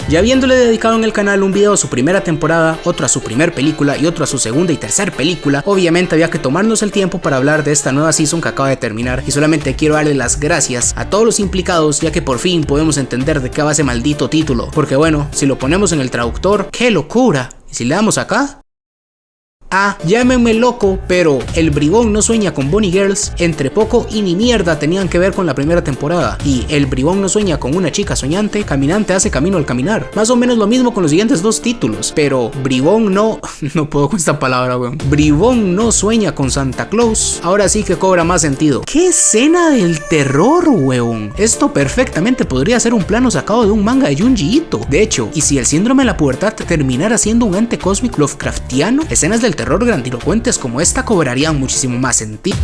Ya habiéndole dedicado en el canal un video a su primera temporada, otro a su primer película y otro a su segunda y tercera película, obviamente había que tomarnos el tiempo para hablar de esta nueva season que acaba de terminar, y solamente quiero darle las gracias a todos los implicados, ya que por fin podemos entender de qué va ese maldito título, porque bueno, si lo ponemos en el traductor, ¡qué locura! ¿Y si le damos acá? Ah, llámenme loco, pero el bribón no sueña con Bunny Girls, entre poco y ni mierda tenían que ver con la primera temporada, y el bribón no sueña con una chica soñante, caminante hace camino al caminar. Más o menos lo mismo con los siguientes dos títulos, pero bribón no puedo con esta palabra, weón. Bribón no sueña con Santa Claus, ahora sí que cobra más sentido. ¡Qué escena del terror, weón! Esto perfectamente podría ser un plano sacado de un manga de Junji Ito. De hecho, y si el síndrome de la pubertad terminara siendo un ente cósmico Lovecraftiano, escenas del terror grandilocuentes como esta cobrarían muchísimo más sentido.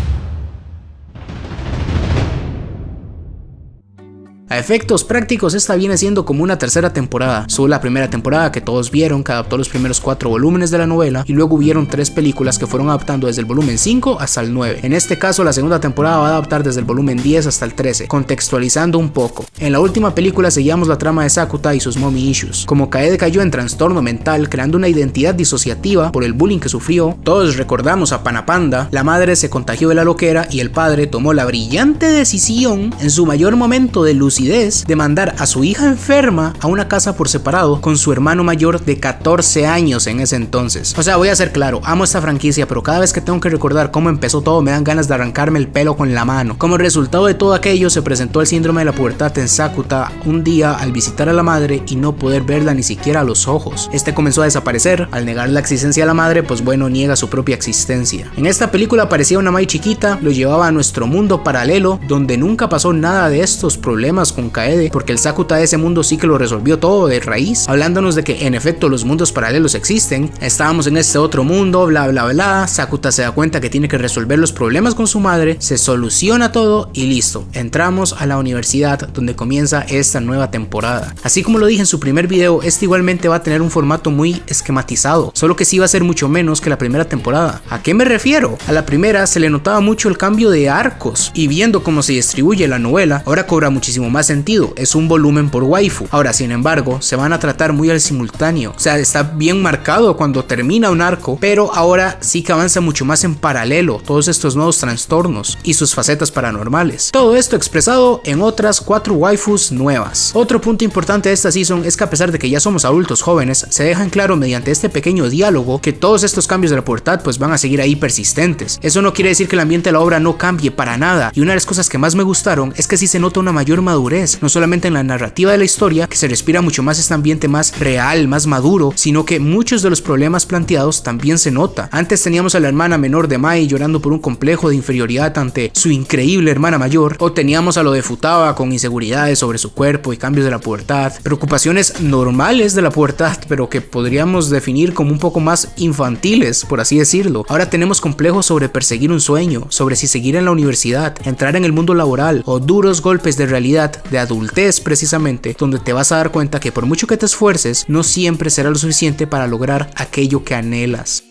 A efectos prácticos, esta viene siendo como una tercera temporada. Solo la primera temporada que todos vieron, que adaptó los primeros 4 volúmenes de la novela, y luego hubieron 3 películas que fueron adaptando desde el volumen 5 hasta el 9. En este caso, la segunda temporada va a adaptar desde el volumen 10 hasta el 13, contextualizando un poco. En la última película seguíamos la trama de Sakuta y sus mommy issues. Como Kaede cayó en trastorno mental, creando una identidad disociativa por el bullying que sufrió, todos recordamos a Panapanda, la madre se contagió de la loquera y el padre tomó la brillante decisión, en su mayor momento de lucidez, de mandar a su hija enferma a una casa por separado con su hermano mayor de 14 años en ese entonces. O sea, voy a ser claro, amo esta franquicia, pero cada vez que tengo que recordar cómo empezó todo me dan ganas de arrancarme el pelo con la mano. Como resultado de todo aquello, se presentó el síndrome de la pubertad en Sakuta un día al visitar a la madre y no poder verla ni siquiera a los ojos. Este comenzó a desaparecer. Al negar la existencia de la madre, pues bueno, niega su propia existencia. En esta película aparecía una Mai chiquita, lo llevaba a nuestro mundo paralelo, donde nunca pasó nada de estos problemas con Kaede, porque el Sakuta de ese mundo sí que lo resolvió todo de raíz, hablándonos de que en efecto los mundos paralelos existen. Estábamos en este otro mundo, bla bla bla. Sakuta se da cuenta que tiene que resolver los problemas con su madre, se soluciona todo y listo, entramos a la universidad donde comienza esta nueva temporada. Así como lo dije en su primer video, este igualmente va a tener un formato muy esquematizado, solo que sí va a ser mucho menos que la primera temporada. ¿A qué me refiero? A la primera se le notaba mucho el cambio de arcos, y viendo cómo se distribuye la novela, ahora cobra muchísimo más sentido, es un volumen por waifu. Ahora, sin embargo, se van a tratar muy al simultáneo, o sea, está bien marcado cuando termina un arco, pero ahora sí que avanza mucho más en paralelo todos estos nuevos trastornos y sus facetas paranormales. Todo esto expresado en otras 4 waifus nuevas. Otro punto importante de esta season es que a pesar de que ya somos adultos jóvenes, se dejan claro mediante este pequeño diálogo que todos estos cambios de la pubertad pues van a seguir ahí persistentes. Eso no quiere decir que el ambiente de la obra no cambie para nada, y una de las cosas que más me gustaron es que sí se nota una mayor madurez, no solamente en la narrativa de la historia, que se respira mucho más este ambiente más real, más maduro, sino que muchos de los problemas planteados también se nota. Antes teníamos a la hermana menor de Mai llorando por un complejo de inferioridad ante su increíble hermana mayor, o teníamos a lo de Futaba con inseguridades sobre su cuerpo y cambios de la pubertad, preocupaciones normales de la pubertad, pero que podríamos definir como un poco más infantiles, por así decirlo. Ahora tenemos complejos sobre perseguir un sueño, sobre si seguir en la universidad, entrar en el mundo laboral, o duros golpes de realidad, de adultez precisamente, donde te vas a dar cuenta que por mucho que te esfuerces, no siempre será lo suficiente para lograr aquello que anhelas.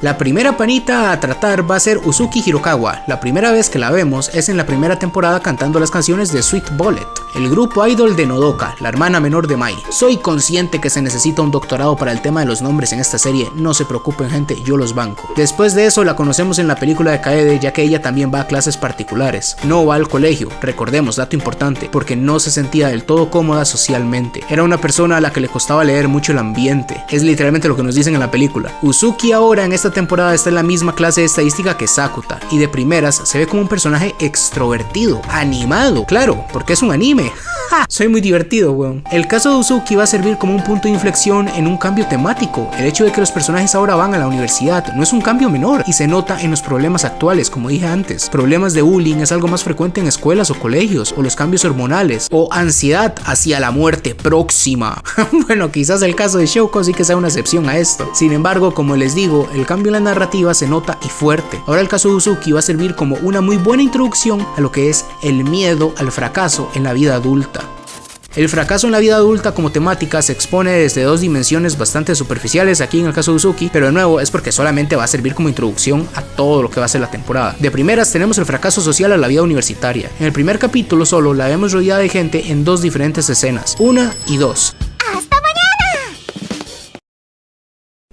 La primera panita a tratar va a ser Uzuki Hirokawa. La primera vez que la vemos es en la primera temporada cantando las canciones de Sweet Bullet, el grupo idol de Nodoka, la hermana menor de Mai. Soy consciente que se necesita un doctorado para el tema de los nombres en esta serie, no se preocupen gente, yo los banco. Después de eso la conocemos en la película de Kaede, ya que ella también va a clases particulares, no va al colegio, recordemos, dato importante, porque no se sentía del todo cómoda socialmente. Era una persona a la que le costaba leer mucho el ambiente, es literalmente lo que nos dicen en la película. Uzuki ahora en esta temporada está en la misma clase de estadística que Sakuta, y de primeras se ve como un personaje extrovertido, animado, claro, porque es un anime. ¡Ja! Soy muy divertido, weón. El caso de Uzuki va a servir como un punto de inflexión en un cambio temático. El hecho de que los personajes ahora van a la universidad no es un cambio menor, y se nota en los problemas actuales, como dije antes. Problemas de bullying es algo más frecuente en escuelas o colegios, o los cambios hormonales, o ansiedad hacia la muerte próxima. Bueno, quizás el caso de Shouko sí que sea una excepción a esto. Sin embargo, como les digo, el cambio en la narrativa se nota y fuerte. Ahora el caso de Uzuki va a servir como una muy buena introducción a lo que es el miedo al fracaso en la vida adulta. El fracaso en la vida adulta como temática se expone desde dos dimensiones bastante superficiales aquí en el caso de Uzuki, pero de nuevo es porque solamente va a servir como introducción a todo lo que va a ser la temporada. De primeras tenemos el fracaso social a la vida universitaria. En el primer capítulo solo la vemos rodeada de gente en dos diferentes escenas, 1 y 2.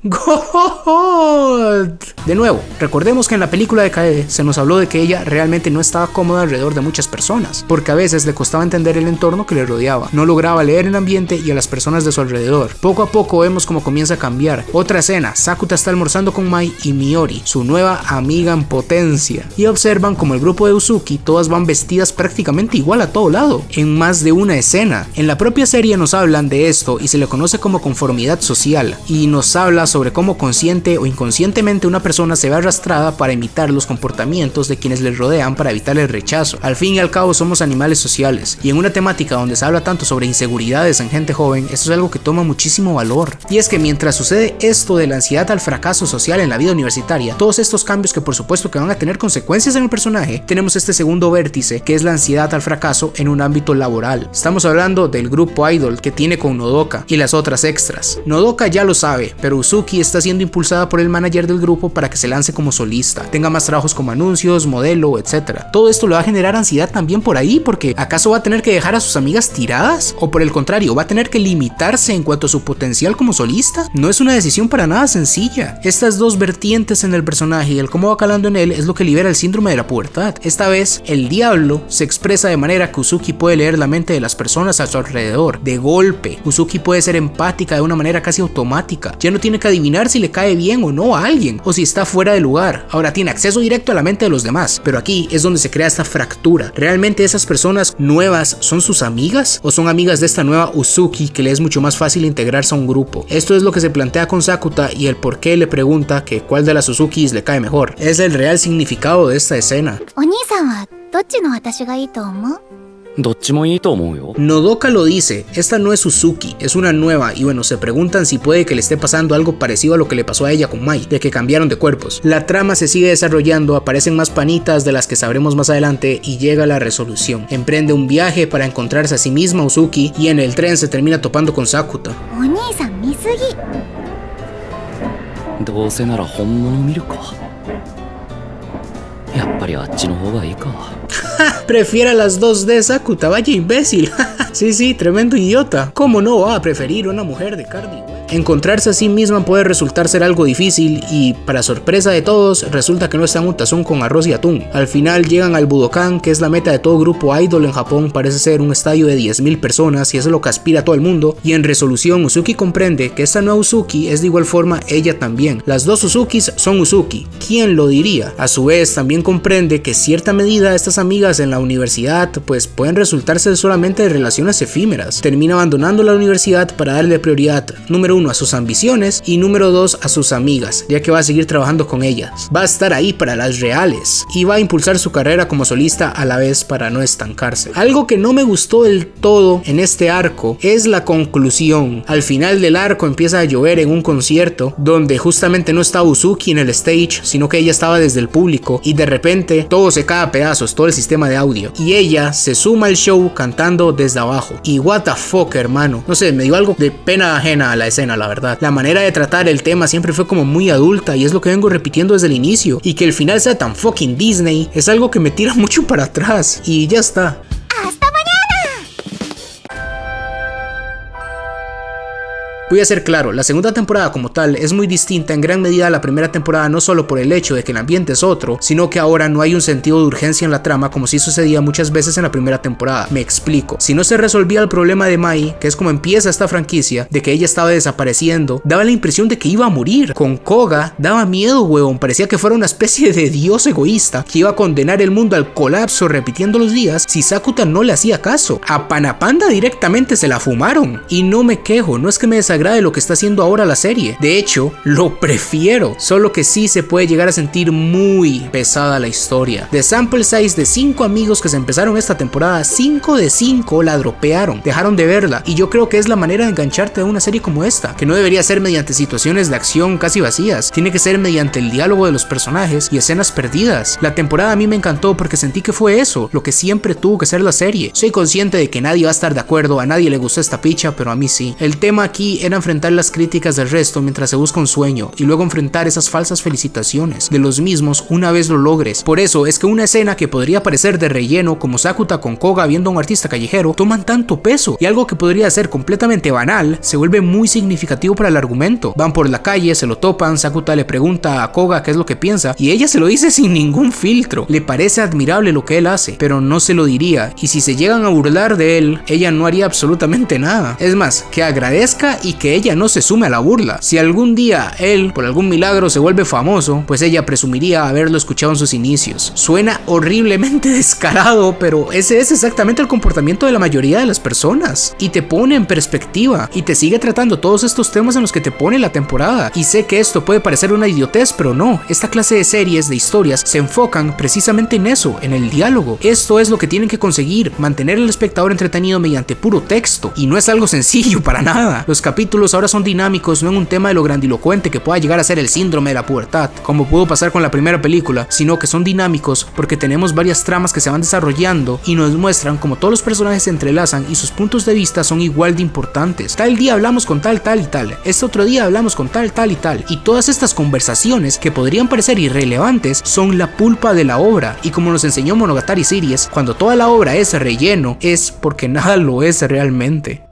God. De nuevo, recordemos que en la película de Kaede se nos habló de que ella realmente no estaba cómoda alrededor de muchas personas, porque a veces le costaba entender el entorno que le rodeaba, no lograba leer el ambiente y a las personas de su alrededor. Poco a poco vemos cómo comienza a cambiar. Otra escena, Sakuta está almorzando con Mai y Miori, su nueva amiga en potencia, y observan como el grupo de Uzuki todas van vestidas prácticamente igual a todo lado, en más de una escena. En la propia serie nos hablan de esto y se le conoce como conformidad social, y nos habla sobre cómo consciente o inconscientemente una persona se ve arrastrada para imitar los comportamientos de quienes les rodean para evitar el rechazo. Al fin y al cabo somos animales sociales, y en una temática donde se habla tanto sobre inseguridades en gente joven, esto es algo que toma muchísimo valor. Y es que mientras sucede esto de la ansiedad al fracaso social en la vida universitaria, todos estos cambios que por supuesto que van a tener consecuencias en el personaje, tenemos este segundo vértice que es la ansiedad al fracaso en un ámbito laboral. Estamos hablando del grupo idol que tiene con Nodoka y las otras extras. Nodoka ya lo sabe, pero Uzuki está siendo impulsada por el manager del grupo para que se lance como solista, tenga más trabajos como anuncios, modelo, etc. Todo esto le va a generar ansiedad también por ahí, porque ¿acaso va a tener que dejar a sus amigas tiradas? ¿O por el contrario, va a tener que limitarse en cuanto a su potencial como solista? No es una decisión para nada sencilla. Estas dos vertientes en el personaje y el cómo va calando en él es lo que libera el síndrome de la pubertad. Esta vez, el diablo se expresa de manera que Uzuki puede leer la mente de las personas a su alrededor, de golpe. Uzuki puede ser empática de una manera casi automática. Ya no tiene que adivinar si le cae bien o no a alguien, o si está fuera de lugar. Ahora tiene acceso directo a la mente de los demás, pero aquí es donde se crea esta fractura. ¿Realmente esas personas nuevas son sus amigas? ¿O son amigas de esta nueva Uzuki que le es mucho más fácil integrarse a un grupo? Esto es lo que se plantea con Sakuta y el por qué le pregunta que cuál de las Uzukis le cae mejor. Es el real significado de esta escena. Nodoka lo dice, esta no es Uzuki, es una nueva, y bueno, se preguntan si puede que le esté pasando algo parecido a lo que le pasó a ella con Mai, de que cambiaron de cuerpos. La trama se sigue desarrollando, aparecen más panitas de las que sabremos más adelante y llega la resolución. Emprende un viaje para encontrarse a sí misma Uzuki y en el tren se termina topando con Sakuta. Prefiere a las 2D Sakuta, vaya imbécil. Sí, tremendo idiota. ¿Cómo no va a preferir una mujer de carne y hueso? Encontrarse a sí misma puede resultar ser algo difícil y, para sorpresa de todos, resulta que no está en un tazón con arroz y atún. Al final llegan al Budokan, que es la meta de todo grupo idol en Japón. Parece ser un estadio de 10.000 personas y eso es lo que aspira todo el mundo. Y en resolución, Uzuki comprende que esta nueva Uzuki es de igual forma ella también. Las dos Uzukis son Uzuki. ¿Quién lo diría? A su vez, también comprende que cierta medida estas amigas en la universidad pues pueden resultar ser solamente de relaciones efímeras. Termina abandonando la universidad para darle prioridad, número 1, a sus ambiciones y número 2, a sus amigas, ya que va a seguir trabajando con ellas. Va a estar ahí para las reales y va a impulsar su carrera como solista a la vez para no estancarse. Algo que no me gustó del todo en este arco es la conclusión. Al final del arco empieza a llover en un concierto donde justamente no está Uzuki en el stage, sino que ella estaba desde el público y de repente todo se cae a pedazos, todo el sistema de audio, y ella se suma al show cantando desde abajo. Y what the fuck, hermano, no sé, me dio algo de pena ajena a la escena, la verdad. La manera de tratar el tema siempre fue como muy adulta y es lo que vengo repitiendo desde el inicio, y que el final sea tan fucking Disney es algo que me tira mucho para atrás y ya está. Voy a ser claro, la segunda temporada como tal es muy distinta en gran medida a la primera temporada, no solo por el hecho de que el ambiente es otro, sino que ahora no hay un sentido de urgencia en la trama como si sucedía muchas veces en la primera temporada. Me explico, si no se resolvía el problema de Mai, que es como empieza esta franquicia, de que ella estaba desapareciendo, daba la impresión de que iba a morir. Con Koga daba miedo, huevón, parecía que fuera una especie de dios egoísta que iba a condenar el mundo al colapso repitiendo los días si Sakuta no le hacía caso. A Panapanda directamente se la fumaron, y no me quejo, no es que me desagrade agrade lo que está haciendo ahora la serie. De hecho, lo prefiero, solo que sí se puede llegar a sentir muy pesada la historia. De sample size de 5 amigos que se empezaron esta temporada, 5 de 5 la dropearon, dejaron de verla, y yo creo que es la manera de engancharte a una serie como esta, que no debería ser mediante situaciones de acción casi vacías, tiene que ser mediante el diálogo de los personajes y escenas perdidas. La temporada a mí me encantó porque sentí que fue eso, lo que siempre tuvo que ser la serie. Soy consciente de que nadie va a estar de acuerdo, a nadie le gustó esta picha, pero a mí sí. El tema aquí era enfrentar las críticas del resto mientras se busca un sueño, y luego enfrentar esas falsas felicitaciones de los mismos una vez lo logres. Por eso es que una escena que podría parecer de relleno, como Sakuta con Koga viendo a un artista callejero, toman tanto peso, y algo que podría ser completamente banal se vuelve muy significativo para el argumento. Van por la calle, se lo topan, Sakuta le pregunta a Koga qué es lo que piensa, y ella se lo dice sin ningún filtro. Le parece admirable lo que él hace, pero no se lo diría, y si se llegan a burlar de él, ella no haría absolutamente nada. Es más, que agradezca y que ella no se sume a la burla. Si algún día él, por algún milagro, se vuelve famoso, pues ella presumiría haberlo escuchado en sus inicios. Suena horriblemente descarado, pero ese es exactamente el comportamiento de la mayoría de las personas, y te pone en perspectiva, y te sigue tratando todos estos temas en los que te pone la temporada. Y sé que esto puede parecer una idiotez, pero no, esta clase de series, de historias, se enfocan precisamente en eso, en el diálogo. Esto es lo que tienen que conseguir, mantener al espectador entretenido mediante puro texto, y no es algo sencillo para nada. Los capítulos ahora son dinámicos, no en un tema de lo grandilocuente que pueda llegar a ser el síndrome de la pubertad, como pudo pasar con la primera película, sino que son dinámicos porque tenemos varias tramas que se van desarrollando y nos muestran cómo todos los personajes se entrelazan y sus puntos de vista son igual de importantes. Tal día hablamos con tal y tal, este otro día hablamos con tal y tal, y todas estas conversaciones que podrían parecer irrelevantes son la pulpa de la obra, y como nos enseñó Monogatari Series, cuando toda la obra es relleno, es porque nada lo es realmente.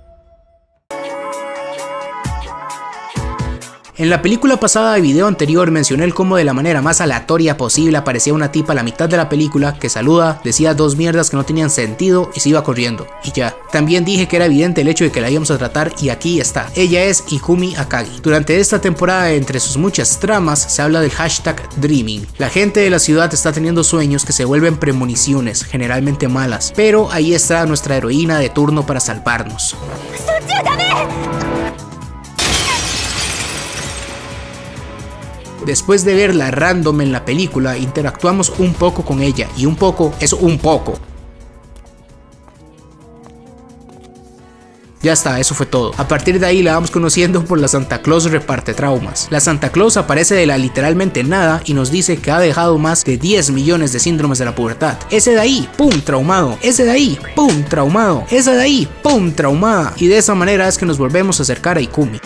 En la película pasada de video anterior mencioné el cómo de la manera más aleatoria posible aparecía una tipa a la mitad de la película que saluda, decía dos mierdas que no tenían sentido y se iba corriendo, y ya. También dije que era evidente el hecho de que la íbamos a tratar, y aquí está. Ella es Ikumi Akagi. Durante esta temporada, entre sus muchas tramas, se habla del hashtag Dreaming. La gente de la ciudad está teniendo sueños que se vuelven premoniciones, generalmente malas, pero ahí está nuestra heroína de turno para salvarnos. Después de verla random en la película, interactuamos un poco con ella, y un poco es un poco. Ya está, eso fue todo. A partir de ahí la vamos conociendo por la Santa Claus reparte traumas. La Santa Claus aparece de la literalmente nada y nos dice que ha dejado más de 10 millones de síndromes de la pubertad. Ese de ahí, pum, traumado. Ese de ahí, pum, traumado. Ese de ahí, pum, traumada. Y de esa manera es que nos volvemos a acercar a Ikumi.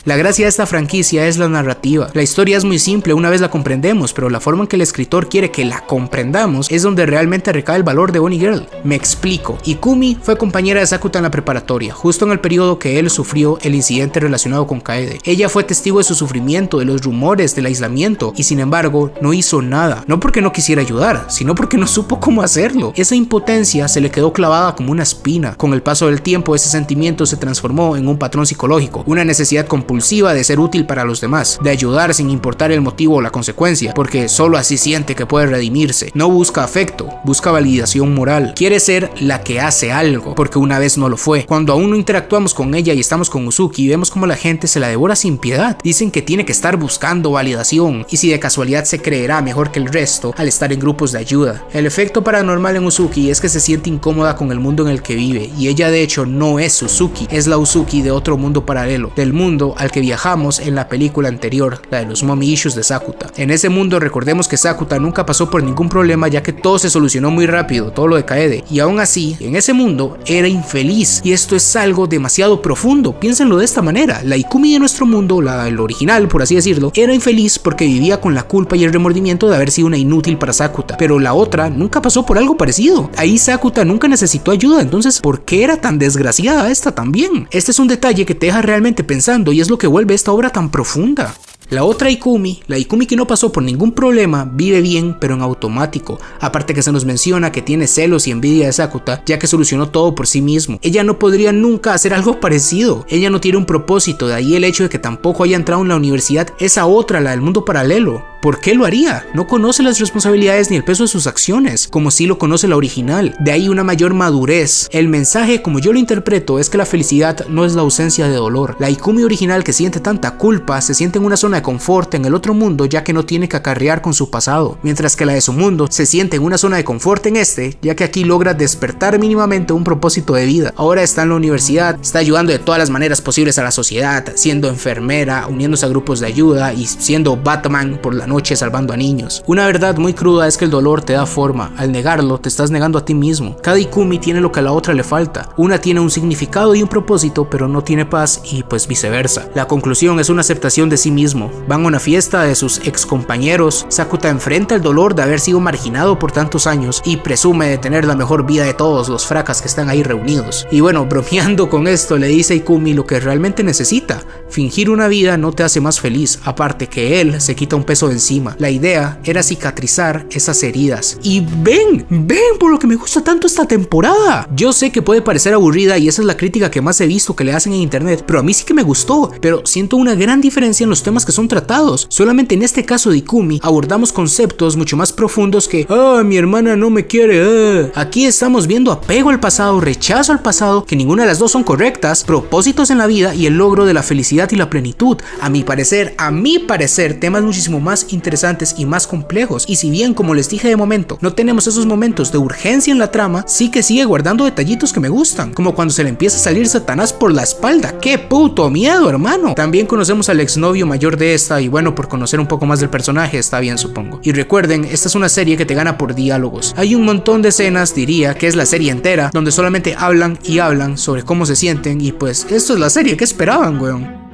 La gracia de esta franquicia es la narrativa. La historia es muy simple una vez la comprendemos, pero la forma en que el escritor quiere que la comprendamos es donde realmente recae el valor de Bunny Girl. Me explico. Ikumi fue compañera de Sakuta en la preparatoria, justo en el periodo que él sufrió el incidente relacionado con Kaede. Ella fue testigo de su sufrimiento, de los rumores, del aislamiento, y sin embargo no hizo nada. No porque no quisiera ayudar, sino porque no supo cómo hacerlo. Esa impotencia se le quedó clavada como una espina. Con el paso del tiempo, ese sentimiento se transformó en un patrón psicológico, una necesidad compulsiva de ser útil para los demás, de ayudar sin importar el motivo o la consecuencia, porque solo así siente que puede redimirse. No busca afecto, busca validación moral. Quiere ser la que hace algo, porque una vez no lo fue. Cuando aún no interactuamos con ella y estamos con Uzuki, vemos como la gente se la devora sin piedad. Dicen que tiene que estar buscando validación, y si de casualidad se creerá mejor que el resto al estar en grupos de ayuda. El efecto paranormal en Uzuki es que se siente incómoda con el mundo en el que vive, y ella de hecho no es Uzuki, es la Uzuki de otro mundo paralelo, del mundo al que viajamos en la película anterior, la de los mommy issues de Sakuta. En ese mundo recordemos que Sakuta nunca pasó por ningún problema, ya que todo se solucionó muy rápido, todo lo de Kaede, y aún así, en ese mundo era infeliz, y esto es algo demasiado profundo. Piénsenlo de esta manera: la Ikumi de nuestro mundo, el original por así decirlo, era infeliz porque vivía con la culpa y el remordimiento de haber sido una inútil para Sakuta, pero la otra nunca pasó por algo parecido. Ahí Sakuta nunca necesitó ayuda, entonces ¿por qué era tan desgraciada esta también? Este es un detalle que te deja realmente pensando, y es lo que vuelve esta obra tan profunda. La otra Ikumi, la Ikumi que no pasó por ningún problema, vive bien pero en automático, aparte que se nos menciona que tiene celos y envidia de Sakuta, ya que solucionó todo por sí mismo. Ella no podría nunca hacer algo parecido, ella no tiene un propósito, de ahí el hecho de que tampoco haya entrado en la universidad esa otra, la del mundo paralelo. ¿Por qué lo haría? No conoce las responsabilidades ni el peso de sus acciones, como si lo conoce la original. De ahí una mayor madurez. El mensaje, como yo lo interpreto, es que la felicidad no es la ausencia de dolor. La Ikumi original, que siente tanta culpa, se siente en una zona de confort en el otro mundo, ya que no tiene que acarrear con su pasado, mientras que la de su mundo se siente en una zona de confort en este, ya que aquí logra despertar mínimamente un propósito de vida. Ahora está en la universidad, está ayudando de todas las maneras posibles a la sociedad, siendo enfermera, uniéndose a grupos de ayuda y siendo Batman por la noche salvando a niños. Una verdad muy cruda es que el dolor te da forma. Al negarlo, te estás negando a ti mismo. Cada Ikumi tiene lo que a la otra le falta. Una tiene un significado y un propósito, pero no tiene paz, y pues viceversa. La conclusión es una aceptación de sí mismo. Van a una fiesta de sus ex compañeros. Sakuta enfrenta el dolor de haber sido marginado por tantos años y presume de tener la mejor vida de todos los fracas que están ahí reunidos. Y bueno, bromeando con esto, le dice a Ikumi lo que realmente necesita. Fingir una vida no te hace más feliz, aparte que él se quita un peso de encima. La idea era cicatrizar esas heridas. Y ven por lo que me gusta tanto esta temporada. Yo sé que puede parecer aburrida y esa es la crítica que más he visto que le hacen en internet, pero a mí sí que me gustó. Pero siento una gran diferencia en los temas que son tratados. Solamente en este caso de Ikumi abordamos conceptos mucho más profundos que mi hermana no me quiere. Aquí estamos viendo apego al pasado, rechazo al pasado, que ninguna de las dos son correctas, propósitos en la vida y el logro de la felicidad y la plenitud. A mi parecer, temas muchísimo más interesantes y más complejos. Y si bien, como les dije de momento, no tenemos esos momentos de urgencia en la trama, sí que sigue guardando detallitos que me gustan, como cuando se le empieza a salir Satanás por la espalda. ¡Qué puto miedo, hermano! También conocemos al exnovio mayor de esta, y bueno, por conocer un poco más del personaje está bien, supongo. Y recuerden, esta es una serie que te gana por diálogos. Hay un montón de escenas, diría que es la serie entera, donde solamente hablan y hablan sobre cómo se sienten, y pues esto es la serie que esperaban, weón.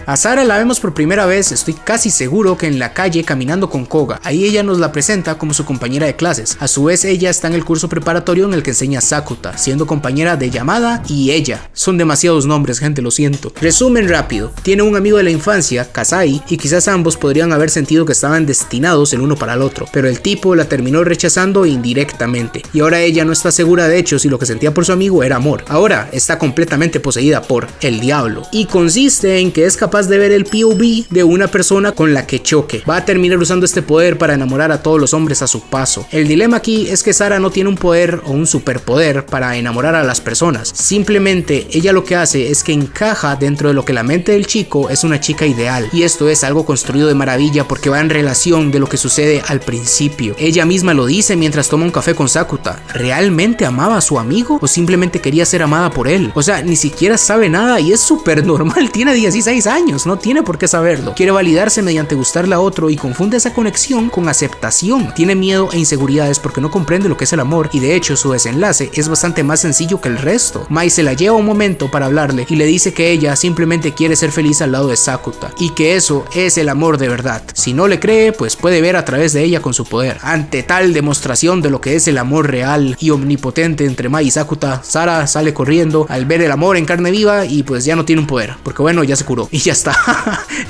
A Sara la vemos por primera vez, estoy casi seguro que en la calle caminando con Koga. Ahí ella nos la presenta como su compañera de clases. A su vez ella está en el curso preparatorio en el que enseña Sakuta, siendo compañera de Yamada y ella. Son demasiados nombres, gente, lo siento. Resumen rápido. Tiene un amigo de la infancia, Kasai, y quizás ambos podrían haber sentido que estaban destinados el uno para el otro, pero el tipo la terminó rechazando indirectamente. Y ahora ella no está segura de hecho si lo que sentía por su amigo era amor. Ahora está completamente poseída por el diablo. Y consiste en que es capaz de ver el POV de una persona con la que choque. Va a terminar usando este poder para enamorar a todos los hombres a su paso. El dilema aquí es que Sara no tiene un poder o un superpoder para enamorar a las personas. Simplemente ella lo que hace es que encaja dentro de lo que la mente del chico es una chica ideal. Y esto es algo construido de maravilla porque va en relación de lo que sucede al principio. Ella misma lo dice mientras toma un café con Sakuta. ¿Realmente amaba a su amigo o simplemente quería ser amada por él? O sea, ni siquiera sabe nada y es súper normal. Tiene 16 años. No tiene por qué saberlo. Quiere validarse mediante gustarle a otro y confunde esa conexión con aceptación. Tiene miedo e inseguridades porque no comprende lo que es el amor y de hecho su desenlace es bastante más sencillo que el resto. Mai se la lleva un momento para hablarle y le dice que ella simplemente quiere ser feliz al lado de Sakuta y que eso es el amor de verdad. Si no le cree, pues puede ver a través de ella con su poder. Ante tal demostración de lo que es el amor real y omnipotente entre Mai y Sakuta, Sara sale corriendo al ver el amor en carne viva y pues ya no tiene un poder, porque bueno, ya se curó y ya está.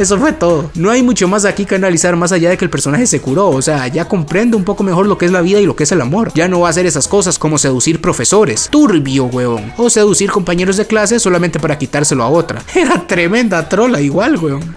Eso fue todo. No hay mucho más aquí que analizar más allá de que el personaje se curó. O sea, ya comprende un poco mejor lo que es la vida y lo que es el amor. Ya no va a hacer esas cosas como seducir profesores, turbio huevón, o seducir compañeros de clase solamente para quitárselo a otra. Era tremenda trola igual, huevón.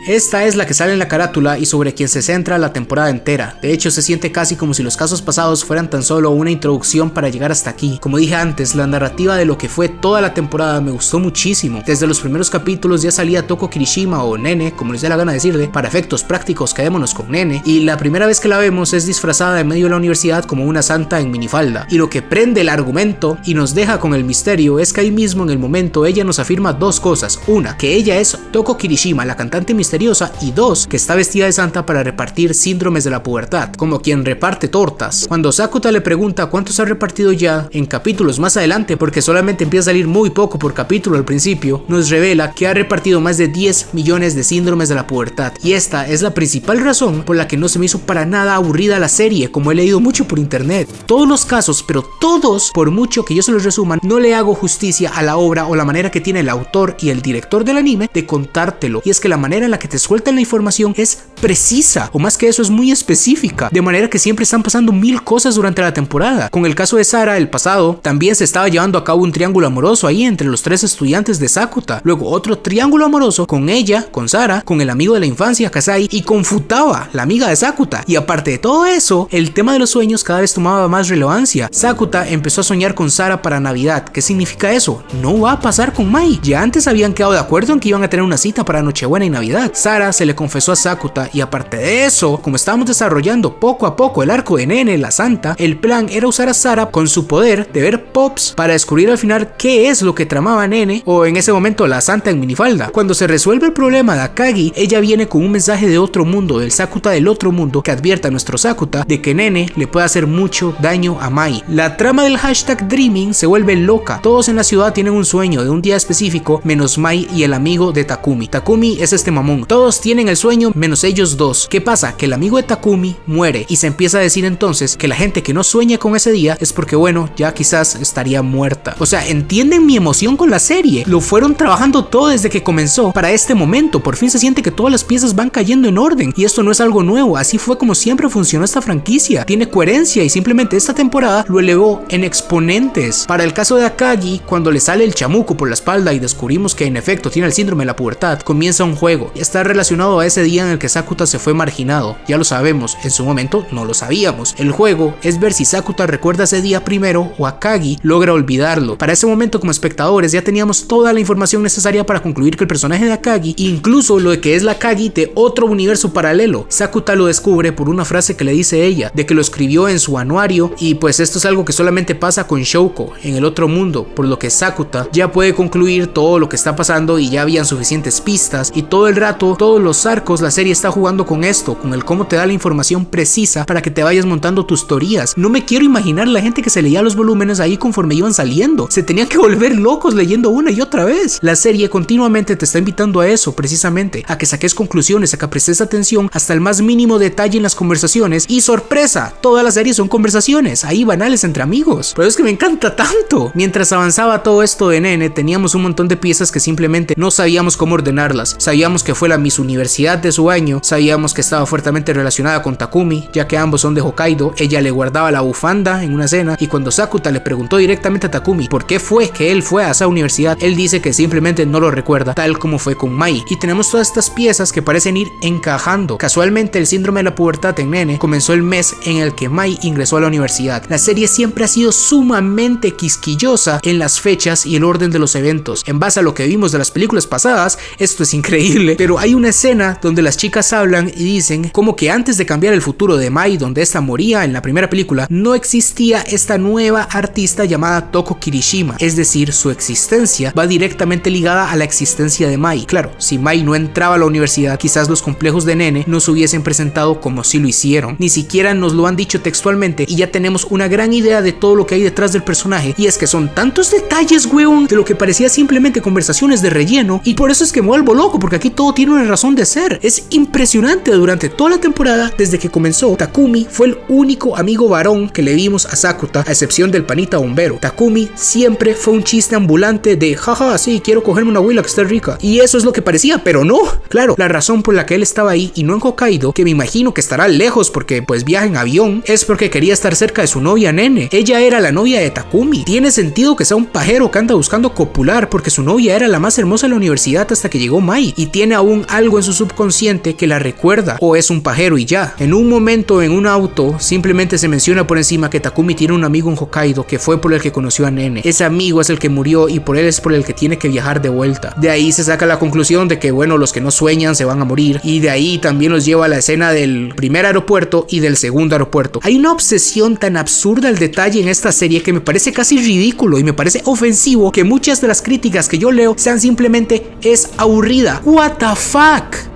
Esta es la que sale en la carátula y sobre quien se centra la temporada entera. De hecho, se siente casi como si los casos pasados fueran tan solo una introducción para llegar hasta aquí. Como dije antes, la narrativa de lo que fue toda la temporada me gustó muchísimo. Desde los primeros capítulos ya salía Toko Kirishima o Nene, como les dé la gana decirle. Para efectos prácticos, quedémonos con Nene. Y la primera vez que la vemos es disfrazada en medio de la universidad como una santa en minifalda. Y lo que prende el argumento y nos deja con el misterio es que ahí mismo en el momento ella nos afirma dos cosas. Una, que ella es Toko Kirishima, la cantante misteriosa, y dos, que está vestida de santa para repartir síndromes de la pubertad, como quien reparte tortas. Cuando Sakuta le pregunta cuántos ha repartido ya en capítulos más adelante, porque solamente empieza a salir muy poco por capítulo al principio, nos revela que ha repartido más de 10 millones de síndromes de la pubertad, y esta es la principal razón por la que no se me hizo para nada aburrida la serie, como he leído mucho por internet. Todos los casos, pero todos, por mucho que yo se los resuma, no le hago justicia a la obra o la manera que tiene el autor y el director del anime de contártelo, y es que la manera en la que te sueltan la información es precisa, o más que eso es muy específica, de manera que siempre están pasando mil cosas durante la temporada. Con el caso de Sara, el pasado, también se estaba llevando a cabo un triángulo amoroso ahí entre los 3 estudiantes de Sakuta, luego otro triángulo amoroso con ella, con Sara, con el amigo de la infancia Kasai y con Futaba, la amiga de Sakuta. Y aparte de todo eso, el tema de los sueños cada vez tomaba más relevancia. Sakuta empezó a soñar con Sara para Navidad. ¿Qué significa eso? No va a pasar con Mai. Ya antes habían quedado de acuerdo en que iban a tener una cita para Nochebuena y Navidad. Sara se le confesó a Sakuta y aparte de eso, como estábamos desarrollando poco a poco el arco de Nene, la santa, el plan era usar a Sara con su poder de ver pops para descubrir al final qué es lo que tramaba Nene, o en ese momento la santa en minifalda. Cuando se resuelve el problema de Akagi, ella viene con un mensaje de otro mundo, del Sakuta del otro mundo, que advierte a nuestro Sakuta de que Nene le puede hacer mucho daño a Mai. La trama del hashtag Dreaming se vuelve loca. Todos en la ciudad tienen un sueño de un día específico, menos Mai y el amigo de Takumi. Takumi es este mamón. Todos tienen el sueño menos ellos dos. ¿Qué pasa? Que el amigo de Takumi muere y se empieza a decir entonces que la gente que no sueña con ese día es porque bueno, ya quizás estaría muerta. O sea, ¿entienden mi emoción con la serie? Lo fueron trabajando todo desde que comenzó para este momento. Por fin se siente que todas las piezas van cayendo en orden y esto no es algo nuevo. Así fue como siempre funcionó esta franquicia. Tiene coherencia y simplemente esta temporada lo elevó en exponentes. Para el caso de Akagi, cuando le sale el chamuco por la espalda y descubrimos que en efecto tiene el síndrome de la pubertad, comienza un juego. Está relacionado a ese día en el que Sakuta se fue marginado. Ya lo sabemos, en su momento no lo sabíamos. El juego es ver si Sakuta recuerda ese día primero o Akagi logra olvidarlo. Para ese momento como espectadores ya teníamos toda la información necesaria para concluir que el personaje de Akagi, incluso lo de que es la Akagi de otro universo paralelo, Sakuta lo descubre por una frase que le dice ella, de que lo escribió en su anuario y pues esto es algo que solamente pasa con Shouko en el otro mundo, por lo que Sakuta ya puede concluir todo lo que está pasando y ya habían suficientes pistas y todo el rato, todos los arcos, la serie está jugando con esto, con el cómo te da la información precisa para que te vayas montando tus teorías. No me quiero imaginar la gente que se leía los volúmenes ahí conforme iban saliendo, se tenían que volver locos leyendo una y otra vez. La serie continuamente te está invitando a eso, precisamente, a que saques conclusiones, a que prestes atención hasta el más mínimo detalle en las conversaciones y sorpresa, todas las series son conversaciones, ahí banales entre amigos, pero es que me encanta tanto. Mientras avanzaba todo esto de Nene, teníamos un montón de piezas que simplemente no sabíamos cómo ordenarlas. Sabíamos que fue la Miss Universidad de su año, sabíamos que estaba fuertemente relacionada con Takumi, ya que ambos son de Hokkaido, ella le guardaba la bufanda en una cena y cuando Sakuta le preguntó directamente a Takumi por qué fue que él fue a esa universidad, él dice que simplemente no lo recuerda, tal como fue con Mai. Y tenemos todas estas piezas que parecen ir encajando. Casualmente el síndrome de la pubertad en Nene comenzó el mes en el que Mai ingresó a la universidad. La serie siempre ha sido sumamente quisquillosa en las fechas y el orden de los eventos. En base a lo que vimos de las películas pasadas, esto es increíble, pero hay una escena donde las chicas hablan y dicen como que antes de cambiar el futuro de Mai, donde esta moría en la primera película, no existía esta nueva artista llamada Toko Kirishima, es decir, su existencia va directamente ligada a la existencia de Mai. Claro, si Mai no entraba a la universidad, quizás los complejos de Nene no se hubiesen presentado como si lo hicieron. Ni siquiera nos lo han dicho textualmente y ya tenemos una gran idea de todo lo que hay detrás del personaje, y es que son tantos detalles, weón, de lo que parecía simplemente conversaciones de relleno, y por eso es que me vuelvo loco, porque aquí todo tiene una razón de ser. Es impresionante. Durante toda la temporada, desde que comenzó, Takumi fue el único amigo varón que le vimos a Sakuta, a excepción del panita bombero. Takumi siempre fue un chiste ambulante de jaja, sí, quiero cogerme una huila que está rica, y eso es lo que parecía, pero no. Claro, la razón por la que él estaba ahí y no en Hokkaido, que me imagino que estará lejos porque pues viaja en avión, es porque quería estar cerca de su novia Nene. Ella era la novia de Takumi. Tiene sentido que sea un pajero que anda buscando copular, porque su novia era la más hermosa de la universidad hasta que llegó Mai, y tiene aún algo en su subconsciente que la recuerda, o es un pajero y ya. En un momento en un auto simplemente se menciona por encima que Takumi tiene un amigo en Hokkaido que fue por el que conoció a Nene. Ese amigo es el que murió y por él es por el que tiene que viajar de vuelta. De ahí se saca la conclusión de que bueno, los que no sueñan se van a morir, y de ahí también los lleva a la escena del primer aeropuerto y del segundo aeropuerto. Hay una obsesión tan absurda al detalle en esta serie que me parece casi ridículo y me parece ofensivo que muchas de las críticas que yo leo sean simplemente es aburrida. What the fuck.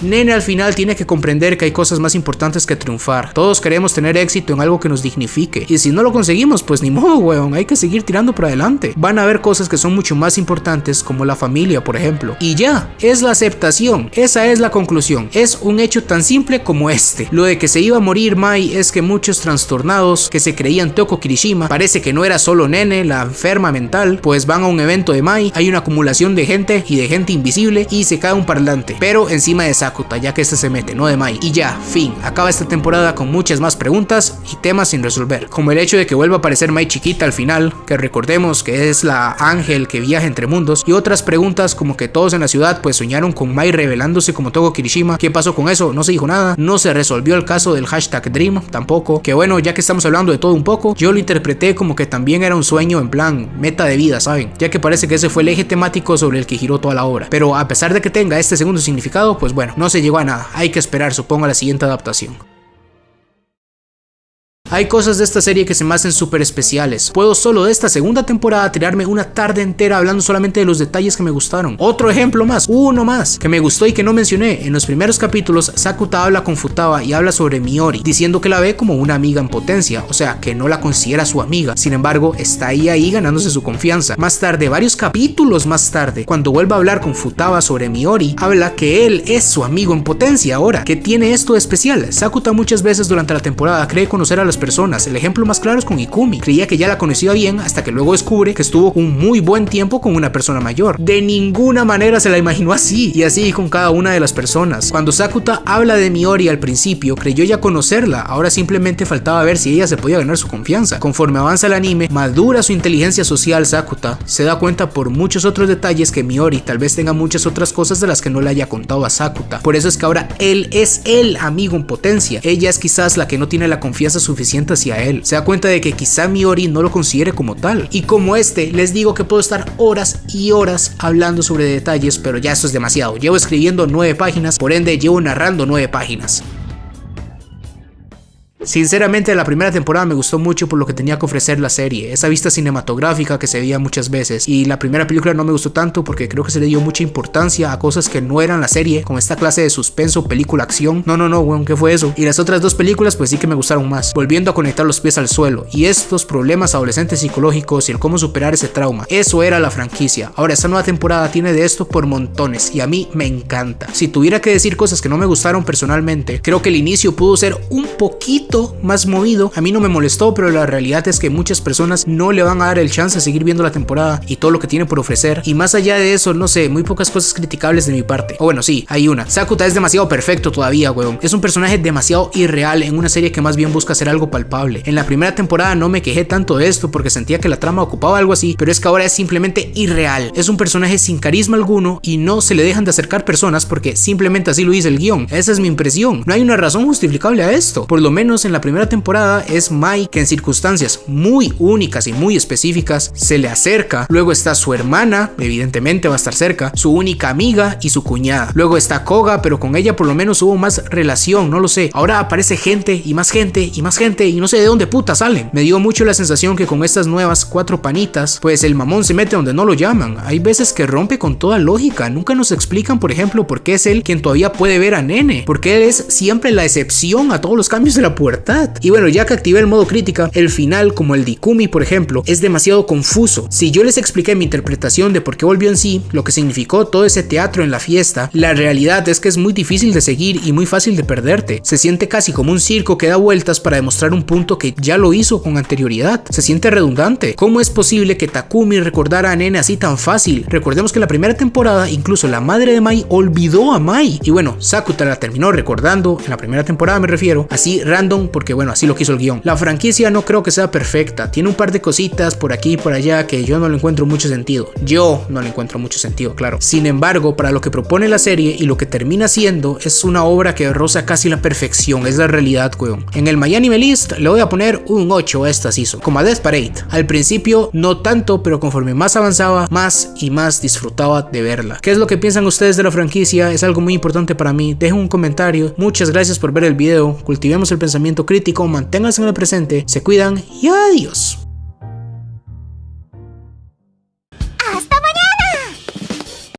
Nene al final tiene que comprender que hay cosas más importantes que triunfar. Todos queremos tener éxito en algo que nos dignifique, y si no lo conseguimos, pues ni modo, weón, hay que seguir tirando para adelante. Van a haber cosas que son mucho más importantes, como la familia, por ejemplo. Y ya, es la aceptación. Esa es la conclusión. Es un hecho tan simple como este. Lo de que se iba a morir Mai es que muchos trastornados que se creían Toko Kirishima, parece que no era solo Nene la enferma mental, pues van a un evento de Mai, hay una acumulación de gente y de gente invisible y se cae un parlante, pero encima de Sakuta, ya que este se mete, no de Mai. Y ya, fin. Acaba esta temporada con muchas más preguntas y temas sin resolver, como el hecho de que vuelva a aparecer Mai chiquita al final, que recordemos que es la ángel que viaja entre mundos, y otras preguntas como que todos en la ciudad pues soñaron con Mai revelándose como Toko Kirishima. ¿Qué pasó con eso? No se dijo nada. No se resolvió el caso del hashtag Dream tampoco, que bueno, ya que estamos hablando de todo un poco, yo lo interpreté como que también era un sueño en plan meta de vida, ¿saben? Ya que parece que ese fue el eje temático sobre el que giró toda la obra, pero a pesar de que tenga este segundo significado, pues bueno, no se llegó a nada. Hay que esperar, supongo, a la siguiente adaptación. Hay cosas de esta serie que se me hacen súper especiales. Puedo solo de esta segunda temporada tirarme una tarde entera hablando solamente de los detalles que me gustaron. Otro ejemplo más, uno más, que me gustó y que no mencioné. En los primeros capítulos, Sakuta habla con Futaba y habla sobre Miori, diciendo que la ve como una amiga en potencia, o sea, que no la considera su amiga. Sin embargo, está ahí ganándose su confianza. Más tarde, varios capítulos más tarde, cuando vuelve a hablar con Futaba sobre Miori, habla que él es su amigo en potencia ahora. ¿Qué tiene esto de especial? Sakuta muchas veces durante la temporada cree conocer a las personas. El ejemplo más claro es con Ikumi. Creía que ya la conocía bien hasta que luego descubre que estuvo un muy buen tiempo con una persona mayor. De ninguna manera se la imaginó así, y así con cada una de las personas. Cuando Sakuta habla de Miori al principio, creyó ya conocerla, ahora simplemente faltaba ver si ella se podía ganar su confianza. Conforme avanza el anime, madura su inteligencia social. Sakuta se da cuenta por muchos otros detalles que Miori tal vez tenga muchas otras cosas de las que no le haya contado a Sakuta. Por eso es que ahora él es el amigo en potencia. Ella es quizás la que no tiene la confianza suficiente hacia él. Se da cuenta de que quizá Miori no lo considere como tal. Y como les digo que puedo estar horas y horas hablando sobre detalles, pero ya esto es demasiado. Llevo escribiendo 9 páginas, por ende llevo narrando 9 páginas. Sinceramente, la primera temporada me gustó mucho por lo que tenía que ofrecer la serie, esa vista cinematográfica que se veía muchas veces, y la primera película no me gustó tanto porque creo que se le dio mucha importancia a cosas que no eran la serie, con esta clase de suspenso, película, acción. No, weón, ¿qué fue eso? Y las otras 2 películas pues sí que me gustaron más, volviendo a conectar los pies al suelo, y estos problemas adolescentes psicológicos y el cómo superar ese trauma, eso era la franquicia. Ahora esta nueva temporada tiene de esto por montones, y a mí me encanta. Si tuviera que decir cosas que no me gustaron personalmente, creo que el inicio pudo ser un poquito más movido. A mí no me molestó, pero la realidad es que muchas personas no le van a dar el chance de seguir viendo la temporada y todo lo que tiene por ofrecer. Y más allá de eso, no sé, muy pocas cosas criticables de mi parte. O bueno, sí, hay una. Sakuta es demasiado perfecto todavía, weón. Es un personaje demasiado irreal en una serie que más bien busca hacer algo palpable. En la primera temporada no me quejé tanto de esto porque sentía que la trama ocupaba algo así, pero es que ahora es simplemente irreal. Es un personaje sin carisma alguno y no se le dejan de acercar personas porque simplemente así lo dice el guión. Esa es mi impresión. No hay una razón justificable a esto. Por lo menos en la primera temporada es Mai, que en circunstancias muy únicas y muy específicas se le acerca. Luego está su hermana, evidentemente va a estar cerca, su única amiga y su cuñada. Luego está Koga, pero con ella por lo menos hubo más relación, no lo sé. Ahora aparece gente y más gente y más gente y no sé de dónde puta salen. Me dio mucho la sensación que con estas nuevas 4 panitas, pues el mamón se mete donde no lo llaman. Hay veces que rompe con toda lógica. Nunca nos explican, por ejemplo, por qué es él quien todavía puede ver a Nene, porque él es siempre la excepción a todos los cambios de la pubertad. Y bueno, ya que activé el modo crítica, el final, como el de Ikumi por ejemplo, es demasiado confuso. Si yo les expliqué mi interpretación de por qué volvió en sí, lo que significó todo ese teatro en la fiesta, la realidad es que es muy difícil de seguir y muy fácil de perderte. Se siente casi como un circo que da vueltas para demostrar un punto que ya lo hizo con anterioridad. Se siente redundante. ¿Cómo es posible que Takumi recordara a Nene así tan fácil? Recordemos que en la primera temporada incluso la madre de Mai olvidó a Mai. Y bueno, Sakuta la terminó recordando, en la primera temporada me refiero, así random porque bueno, así lo quiso el guión. La franquicia no creo que sea perfecta, tiene un par de cositas por aquí y por allá que yo no le encuentro mucho sentido. Claro. Sin embargo, para lo que propone la serie y lo que termina siendo, es una obra que roza casi la perfección, es la realidad, weón. En el My Anime List le voy a poner un 8 a esta season, como a Death Parade. Al principio no tanto, pero conforme más avanzaba, más y más disfrutaba de verla. ¿Qué es lo que piensan ustedes de la franquicia? Es algo muy importante para mí. Dejen un comentario. Muchas gracias por ver el video. Cultivemos el pensamiento crítico, manténganse en el presente, se cuidan y adiós.